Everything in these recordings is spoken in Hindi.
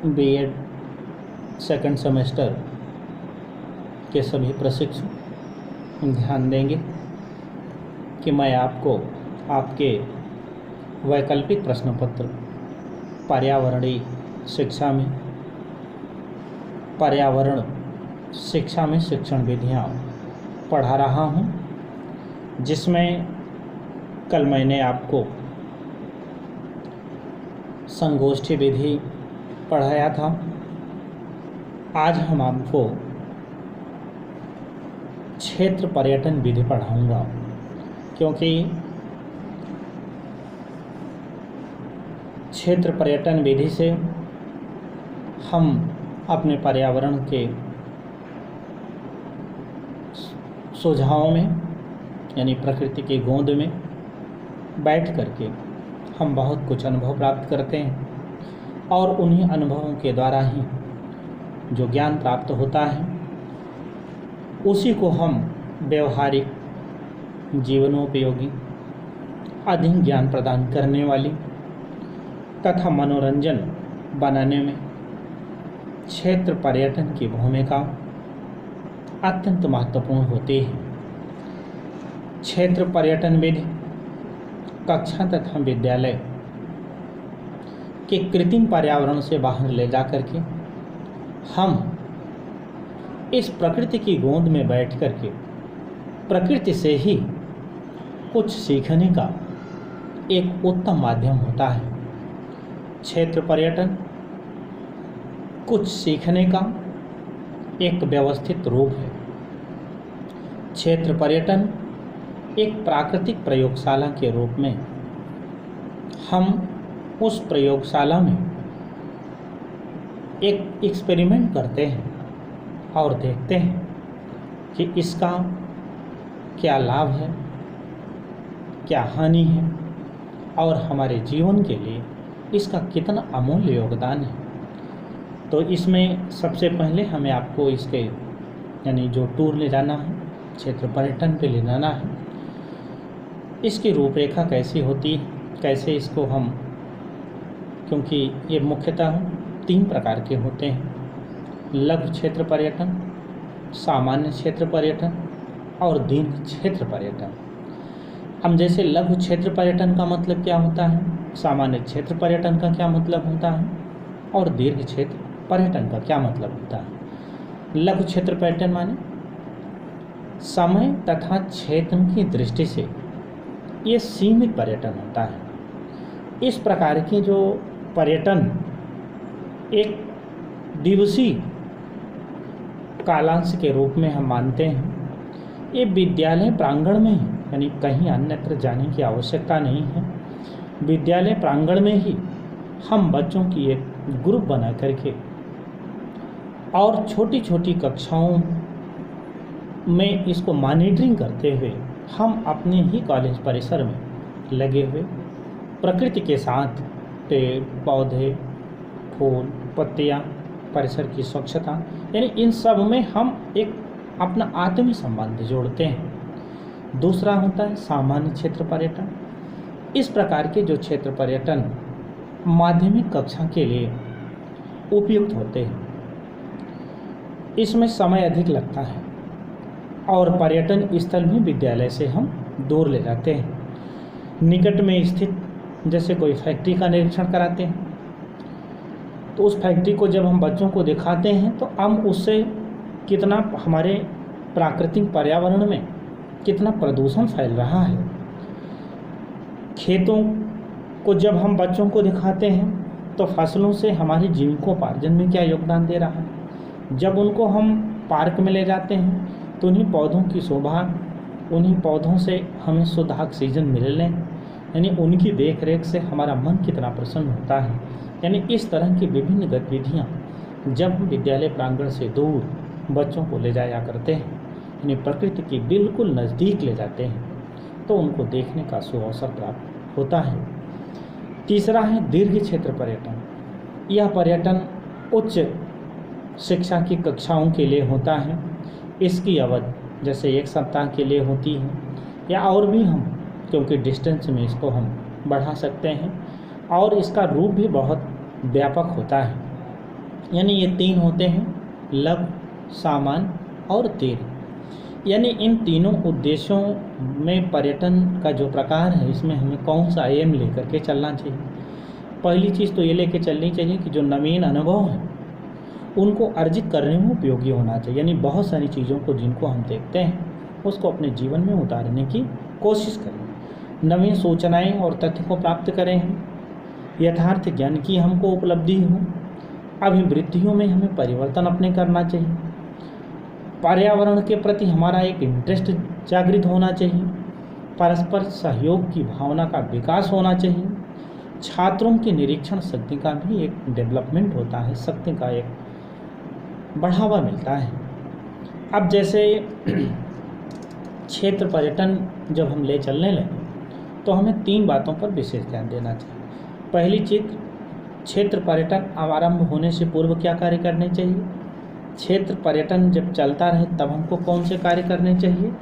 बीएड सेकंड सेमेस्टर के सभी प्रशिक्षु ध्यान देंगे कि मैं आपको आपके वैकल्पिक प्रश्न पत्र पर्यावरणीय शिक्षा में पर्यावरण शिक्षा में शिक्षण विधियाँ पढ़ा रहा हूँ, जिसमें कल मैंने आपको संगोष्ठी विधि पढ़ाया था। आज हम आपको क्षेत्र पर्यटन विधि पढ़ाऊंगा, क्योंकि क्षेत्र पर्यटन विधि से हम अपने पर्यावरण के सुझावों में यानी प्रकृति की गोद में बैठ करके हम बहुत कुछ अनुभव प्राप्त करते हैं और उन्हीं अनुभवों के द्वारा ही जो ज्ञान प्राप्त होता है उसी को हम व्यवहारिक जीवनोपयोगी अधिक ज्ञान प्रदान करने वाली तथा मनोरंजन बनाने में क्षेत्र पर्यटन की भूमिका अत्यंत महत्वपूर्ण होती है। क्षेत्र पर्यटन विधि कक्षा तथा विद्यालय के कृत्रिम पर्यावरण से बाहर ले जाकर के हम इस प्रकृति की गोद में बैठ करके प्रकृति से ही कुछ सीखने का एक उत्तम माध्यम होता है। क्षेत्र पर्यटन कुछ सीखने का एक व्यवस्थित रूप है। क्षेत्र पर्यटन एक प्राकृतिक प्रयोगशाला के रूप में हम उस प्रयोगशाला में एक एक्सपेरिमेंट करते हैं और देखते हैं कि इसका क्या लाभ है, क्या हानि है और हमारे जीवन के लिए इसका कितना अमूल्य योगदान है। तो इसमें सबसे पहले हमें आपको इसके यानी जो टूर ले जाना है, क्षेत्र पर्यटन पे ले जाना है, इसकी रूपरेखा कैसी होती है, कैसे इसको हम, क्योंकि ये मुख्यतः 3 प्रकार के होते हैं, लघु क्षेत्र पर्यटन, सामान्य क्षेत्र पर्यटन और दीर्घ क्षेत्र पर्यटन। हम जैसे लघु क्षेत्र पर्यटन का मतलब क्या होता है, सामान्य क्षेत्र पर्यटन का क्या मतलब होता है और दीर्घ क्षेत्र पर्यटन का क्या मतलब होता है। लघु क्षेत्र पर्यटन माने समय तथा क्षेत्र की दृष्टि से ये सीमित पर्यटन होता है। इस प्रकार के जो पर्यटन एक दिवसीय कालांश के रूप में हम मानते हैं, ये विद्यालय प्रांगण में ही, यानी कहीं अन्यत्र जाने की आवश्यकता नहीं है। विद्यालय प्रांगण में ही हम बच्चों की एक ग्रुप बना करके और छोटी छोटी कक्षाओं में इसको मॉनिटरिंग करते हुए हम अपने ही कॉलेज परिसर में लगे हुए प्रकृति के साथ पेड़ पौधे फूल पत्तियाँ परिसर की स्वच्छता यानी इन सब में हम एक अपना आत्मीय संबंध जोड़ते हैं। दूसरा होता है सामान्य क्षेत्र पर्यटन। इस प्रकार के जो क्षेत्र पर्यटन माध्यमिक कक्षा के लिए उपयुक्त होते हैं, इसमें समय अधिक लगता है और पर्यटन स्थल भी विद्यालय से हम दूर ले जाते हैं। निकट में स्थित जैसे कोई फैक्ट्री का निरीक्षण कराते हैं, तो उस फैक्ट्री को जब हम बच्चों को दिखाते हैं तो हम उससे कितना हमारे प्राकृतिक पर्यावरण में कितना प्रदूषण फैल रहा है। खेतों को जब हम बच्चों को दिखाते हैं तो फसलों से हमारी जीविकोपार्जन में क्या योगदान दे रहा है। जब उनको हम पार्क में ले जाते हैं तो उन्हीं पौधों की शोभा, उन्हीं पौधों से हमें शुद्ध ऑक्सीजन मिलने, यानी उनकी देखरेख से हमारा मन कितना प्रसन्न होता है। यानी इस तरह की विभिन्न गतिविधियाँ जब हम विद्यालय प्रांगण से दूर बच्चों को ले जाया करते हैं, यानी प्रकृति की बिल्कुल नज़दीक ले जाते हैं, तो उनको देखने का सुअवसर प्राप्त होता है। तीसरा है दीर्घ क्षेत्र पर्यटन। यह पर्यटन उच्च शिक्षा की कक्षाओं के लिए होता है। इसकी अवधि जैसे 1 सप्ताह के लिए होती है या और भी हम, क्योंकि डिस्टेंस में इसको हम बढ़ा सकते हैं और इसका रूप भी बहुत व्यापक होता है। यानी ये 3 होते हैं, लघु, सामान्य और तीव्र। यानी इन तीनों उद्देश्यों में पर्यटन का जो प्रकार है, इसमें हमें कौन सा एम लेकर के चलना चाहिए। पहली चीज़ तो ये लेके चलनी चाहिए कि जो नवीन अनुभव है उनको अर्जित करने में उपयोगी होना चाहिए। यानी बहुत सारी चीज़ों को जिनको हम देखते हैं उसको अपने जीवन में उतारने की कोशिश करें। नवीन सूचनाएं और तथ्य को प्राप्त करें हम, यथार्थ ज्ञान की हमको उपलब्धि हो, अभिवृत्तियों में हमें परिवर्तन अपने करना चाहिए, पर्यावरण के प्रति हमारा एक इंटरेस्ट जागृत होना चाहिए, परस्पर सहयोग की भावना का विकास होना चाहिए, छात्रों की निरीक्षण शक्ति का भी एक डेवलपमेंट होता है, शक्ति का एक बढ़ावा मिलता है। अब जैसे क्षेत्र पर्यटन जब हम ले चलने लगे तो हमें 3 बातों पर विशेष ध्यान देना चाहिए। पहली चीज़, क्षेत्र पर्यटन आरंभ होने से पूर्व क्या कार्य करने चाहिए, क्षेत्र पर्यटन जब चलता रहे तब हमको कौन से कार्य करने चाहिए,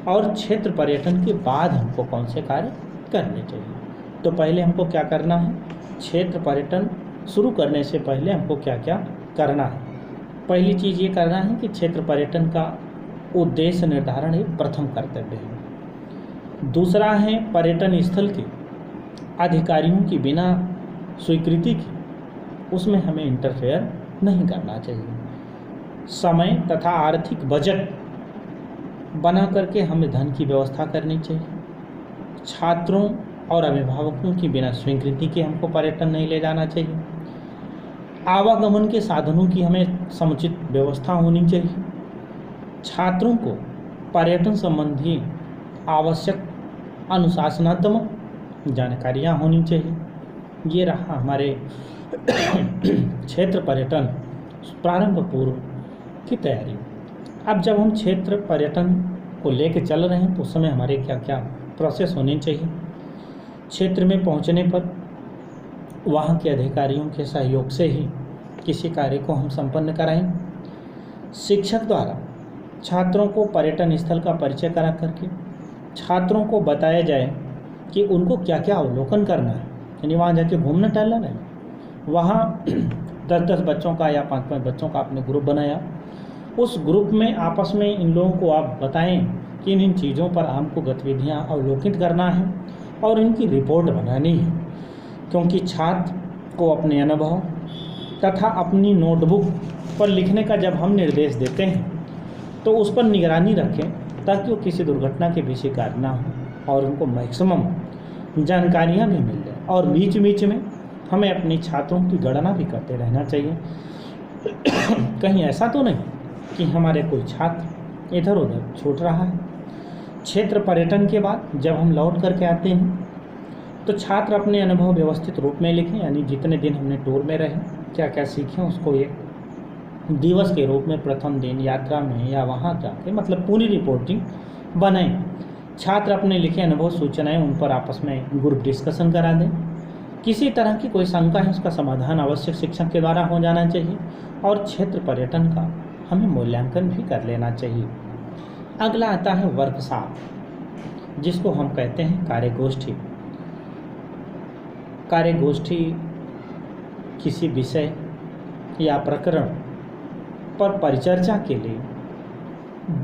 और क्षेत्र पर्यटन के बाद हमको कौन से कार्य करने चाहिए। तो पहले हमको क्या करना है, क्षेत्र पर्यटन शुरू करने से पहले हमको क्या क्या करना है। पहली चीज़ ये करना है कि क्षेत्र पर्यटन का उद्देश्य निर्धारण एक प्रथम कर्तव्य है। दूसरा है पर्यटन स्थल के अधिकारियों की बिना स्वीकृति की उसमें हमें इंटरफेयर नहीं करना चाहिए। समय तथा आर्थिक बजट बना करके हमें धन की व्यवस्था करनी चाहिए। छात्रों और अभिभावकों की बिना स्वीकृति के हमको पर्यटन नहीं ले जाना चाहिए। आवागमन के साधनों की हमें समुचित व्यवस्था होनी चाहिए। छात्रों को पर्यटन संबंधी आवश्यक अनुशासनात्मक जानकारियाँ होनी चाहिए। ये रहा हमारे क्षेत्र पर्यटन प्रारंभ पूर्व की तैयारी। अब जब हम क्षेत्र पर्यटन को लेकर चल रहे हैं तो उस समय हमारे क्या क्या प्रोसेस होने चाहिए। क्षेत्र में पहुंचने पर वहाँ के अधिकारियों के सहयोग से ही किसी कार्य को हम संपन्न कराएं। शिक्षक द्वारा छात्रों को पर्यटन स्थल का परिचय करा करके छात्रों को बताया जाए कि उनको क्या क्या अवलोकन करना है। यानी वहाँ जाके घूमना टहलना नहीं, वहाँ 10-10 बच्चों का या 5-5 बच्चों का आपने ग्रुप बनाया, उस ग्रुप में आपस में इन लोगों को आप बताएं कि इन चीज़ों पर हमको गतिविधियाँ अवलोकित करना है और इनकी रिपोर्ट बनानी है। क्योंकि छात्र को अपने अनुभव तथा अपनी नोटबुक पर लिखने का जब हम निर्देश देते हैं तो उस पर निगरानी रखें ताकि वो किसी दुर्घटना के भी शिकार ना हो और उनको मैक्सिमम जानकारियाँ भी मिल जाए। और बीच बीच में हमें अपने छात्रों की गणना भी करते रहना चाहिए। कहीं ऐसा तो नहीं कि हमारे कोई छात्र इधर उधर छूट रहा है। क्षेत्र पर्यटन के बाद जब हम लौट करके आते हैं तो छात्र अपने अनुभव व्यवस्थित रूप में लिखें। यानी जितने दिन हमने टूर में रहे, क्या क्या सीखें, उसको एक दिवस के रूप में प्रथम दिन यात्रा में या वहाँ जाके मतलब पूरी रिपोर्टिंग बनाएं। छात्र अपने लिखे अनुभव सूचनाएं उन पर आपस में ग्रुप डिस्कशन करा दें। किसी तरह की कोई शंका है उसका समाधान आवश्यक शिक्षक के द्वारा हो जाना चाहिए। और क्षेत्र पर्यटन का हमें मूल्यांकन भी कर लेना चाहिए। अगला आता है वर्कशॉप, जिसको हम कहते हैं कार्यगोष्ठी। कार्यगोष्ठी किसी विषय या प्रकरण पर परिचर्चा के लिए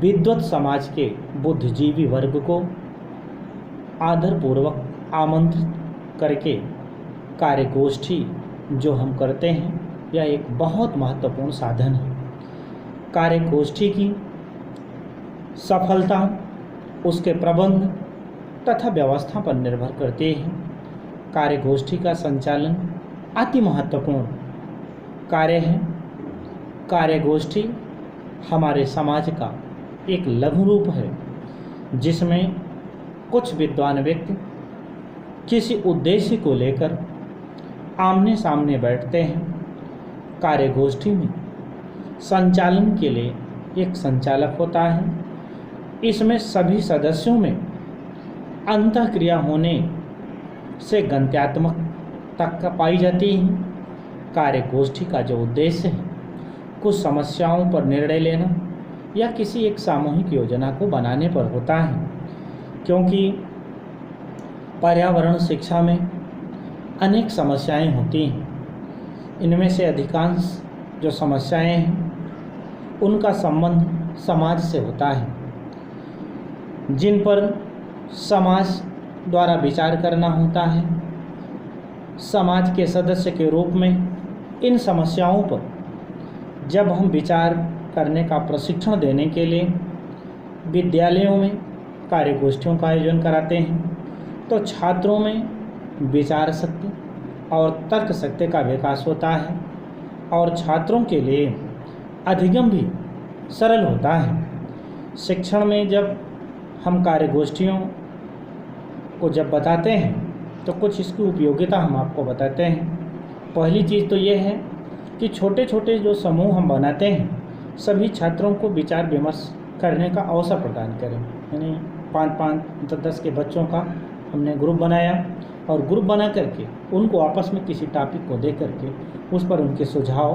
विद्वत समाज के बुद्धिजीवी वर्ग को आदरपूर्वक आमंत्रित करके कार्यगोष्ठी जो हम करते हैं यह एक बहुत महत्वपूर्ण साधन है। कार्यगोष्ठी की सफलता उसके प्रबंध तथा व्यवस्था पर निर्भर करती है। कार्यगोष्ठी का संचालन अति महत्वपूर्ण कार्य है। कार्यगोष्ठी हमारे समाज का एक लघु रूप है जिसमें कुछ विद्वान व्यक्ति किसी उद्देश्य को लेकर आमने सामने बैठते हैं। कार्यगोष्ठी में संचालन के लिए एक संचालक होता है। इसमें सभी सदस्यों में अंतःक्रिया होने से गंत्यात्मक तक पाई जाती है। कार्यगोष्ठी का जो उद्देश्य है कुछ समस्याओं पर निर्णय लेना या किसी एक सामूहिक योजना को बनाने पर होता है। क्योंकि पर्यावरण शिक्षा में अनेक समस्याएं होती हैं, इनमें से अधिकांश जो समस्याएं हैं उनका संबंध समाज से होता है, जिन पर समाज द्वारा विचार करना होता है। समाज के सदस्य के रूप में इन समस्याओं पर जब हम विचार करने का प्रशिक्षण देने के लिए विद्यालयों में कार्यगोष्ठियों का आयोजन कराते हैं तो छात्रों में विचार शक्ति और तर्क शक्ति का विकास होता है और छात्रों के लिए अधिगम भी सरल होता है। शिक्षण में जब हम कार्यगोष्ठियों को जब बताते हैं तो कुछ इसकी उपयोगिता हम आपको बताते हैं। पहली चीज़ तो ये है कि छोटे छोटे जो समूह हम बनाते हैं सभी छात्रों को विचार विमर्श करने का अवसर प्रदान करें। यानी 5-5, 10-10 के बच्चों का हमने ग्रुप बनाया और ग्रुप बना करके उनको आपस में किसी टॉपिक को दे करके उस पर उनके सुझाव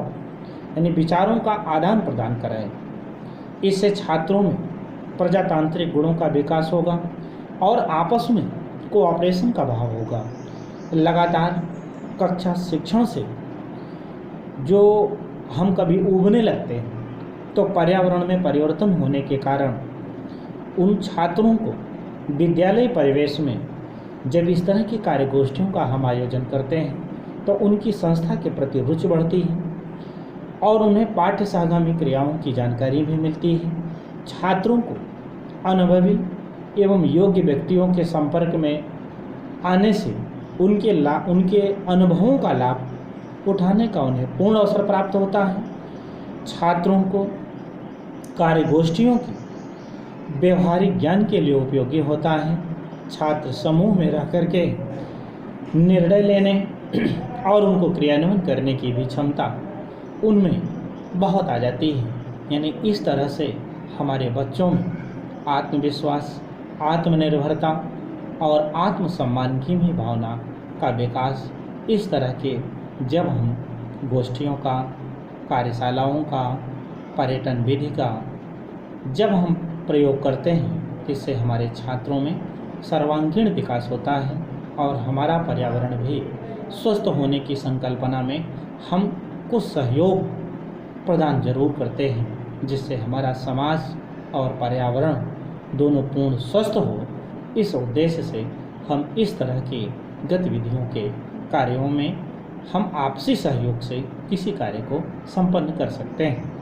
यानी विचारों का आदान प्रदान कराएं। इससे छात्रों में प्रजातांत्रिक गुणों का विकास होगा और आपस में कोऑपरेशन का भाव होगा। लगातार कक्षा शिक्षण से जो हम कभी ऊबने लगते हैं तो पर्यावरण में परिवर्तन होने के कारण उन छात्रों को विद्यालय परिवेश में जब इस तरह की कार्यगोष्ठियों का हम आयोजन करते हैं तो उनकी संस्था के प्रति रुचि बढ़ती है और उन्हें पाठ्य सहगामी क्रियाओं की जानकारी भी मिलती है। छात्रों को अनुभवी एवं योग्य व्यक्तियों के संपर्क में आने से उनके अनुभवों का लाभ उठाने का उन्हें पूर्ण अवसर प्राप्त होता है। छात्रों को कार्यगोष्ठियों की व्यवहारिक ज्ञान के लिए उपयोगी होता है। छात्र समूह में रह करके निर्णय लेने और उनको क्रियान्वयन करने की भी क्षमता उनमें बहुत आ जाती है। यानी इस तरह से हमारे बच्चों में आत्मविश्वास, आत्मनिर्भरता और आत्मसम्मान की भी भावना का विकास इस तरह के जब हम गोष्ठियों का, कार्यशालाओं का, पर्यटन विधि का जब हम प्रयोग करते हैं तो इससे हमारे छात्रों में सर्वांगीण विकास होता है और हमारा पर्यावरण भी स्वस्थ होने की संकल्पना में हम कुछ सहयोग प्रदान जरूर करते हैं, जिससे हमारा समाज और पर्यावरण दोनों पूर्ण स्वस्थ हो। इस उद्देश्य से हम इस तरह की गतिविधियों के कार्यों में हम आपसी सहयोग से किसी कार्य को संपन्न कर सकते हैं।